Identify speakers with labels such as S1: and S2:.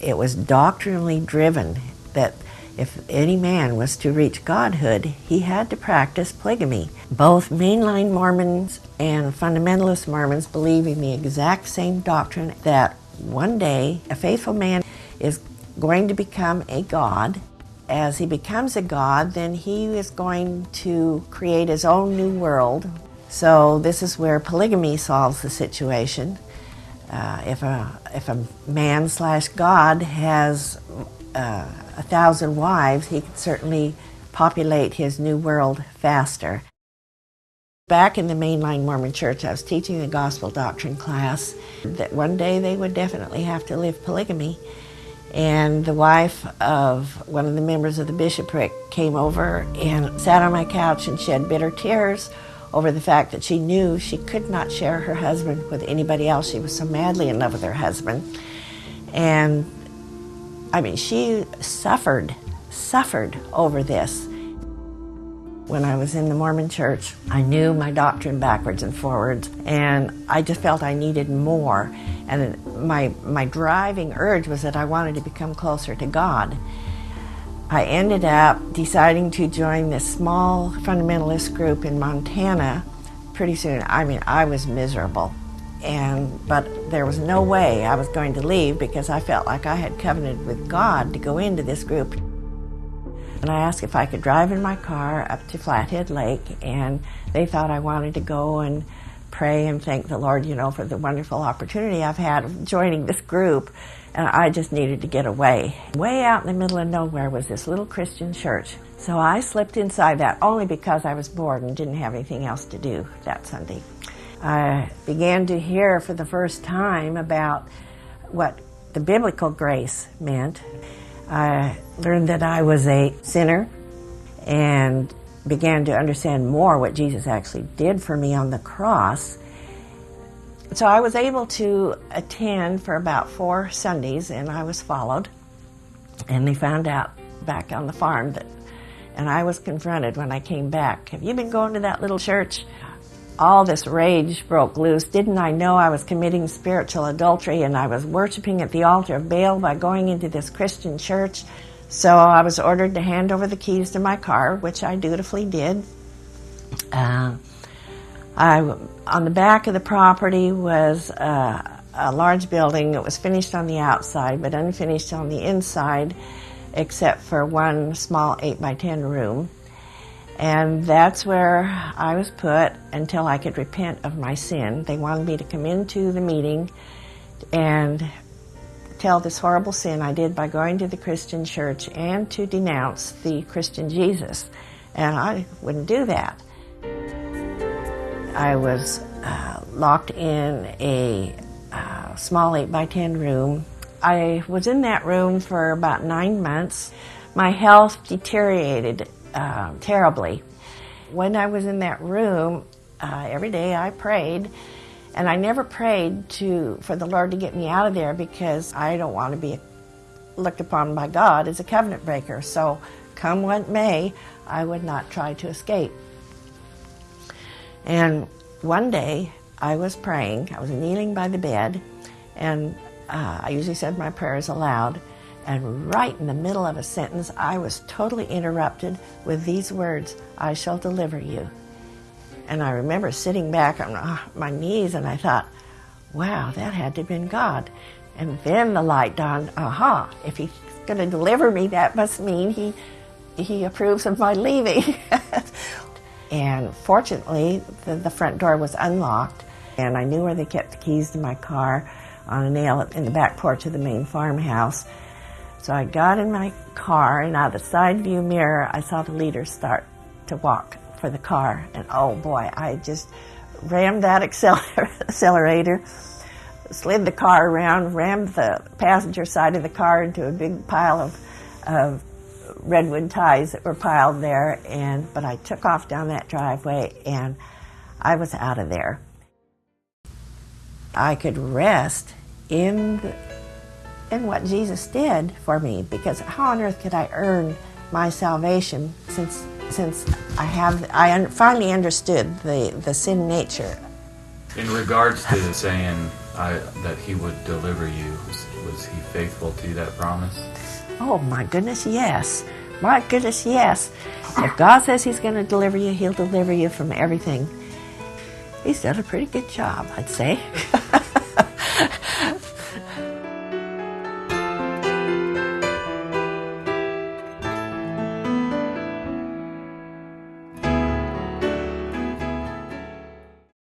S1: It was doctrinally driven that if any man was to reach godhood, he had to practice polygamy. Both mainline Mormons and fundamentalist Mormons believe in the exact same doctrine that one day a faithful man is going to become a god. As he becomes a god, then he is going to create his own new world. So this is where polygamy solves the situation. If a man/god has 1,000 wives, he can certainly populate his new world faster. Back in the mainline Mormon church, I was teaching a gospel doctrine class that one day they would definitely have to live polygamy. And the wife of one of the members of the bishopric came over and sat on my couch and shed bitter tears over the fact that she knew she could not share her husband with anybody else. She was so madly in love with her husband. And I mean, she suffered over this. When I was in the Mormon church, I knew my doctrine backwards and forwards, and I just felt I needed more. And my driving urge was that I wanted to become closer to God. I ended up deciding to join this small fundamentalist group in Montana pretty soon. I mean, I was miserable. But there was no way I was going to leave because I felt like I had covenanted with God to go into this group. And I asked if I could drive in my car up to Flathead Lake, and they thought I wanted to go and pray and thank the Lord, for the wonderful opportunity I've had of joining this group. And I just needed to get away. Way out in the middle of nowhere was this little Christian church. So I slipped inside that only because I was bored and didn't have anything else to do that Sunday. I began to hear for the first time about what the biblical grace meant. I learned that I was a sinner and began to understand more what Jesus actually did for me on the cross. So I was able to attend for about 4 Sundays, and I was followed. And they found out back on the farm and I was confronted when I came back. Have you been going to that little church? All this rage broke loose. Didn't I know I was committing spiritual adultery and I was worshiping at the altar of Baal by going into this Christian church? So I was ordered to hand over the keys to my car, which I dutifully did. On the back of the property was a large building that was finished on the outside but unfinished on the inside, except for one small 8x10 room. And that's where I was put until I could repent of my sin. They wanted me to come into the meeting and tell this horrible sin I did by going to the Christian church and to denounce the Christian Jesus. And I wouldn't do that. I was locked in a small 8x10 room. I was in that room for about 9 months. My health deteriorated terribly. When I was in that room, every day I prayed, and I never prayed for the Lord to get me out of there because I don't want to be looked upon by God as a covenant breaker. So come what may, I would not try to escape. And one day I was praying, I was kneeling by the bed, and I usually said my prayers aloud. And right in the middle of a sentence, I was totally interrupted with these words, "I shall deliver you." And I remember sitting back on my knees, and I thought, wow, that had to have been God. And then the light dawned, if he's going to deliver me, that must mean he approves of my leaving. And fortunately, the front door was unlocked, and I knew where they kept the keys to my car on a nail in the back porch of the main farmhouse. So I got in my car, and out of the side view mirror, I saw the leader start to walk for the car. And oh boy, I just rammed that accelerator, slid the car around, rammed the passenger side of the car into a big pile of redwood ties that were piled there. But I took off down that driveway, and I was out of there. I could rest in what Jesus did for me, because how on earth could I earn my salvation since I finally understood the sin nature.
S2: In regards to saying that he would deliver you, was Was he faithful to that promise?
S1: Oh my goodness, yes. My goodness, yes. If God says he's going to deliver you, he'll deliver you from everything. He's done a pretty good job, I'd say.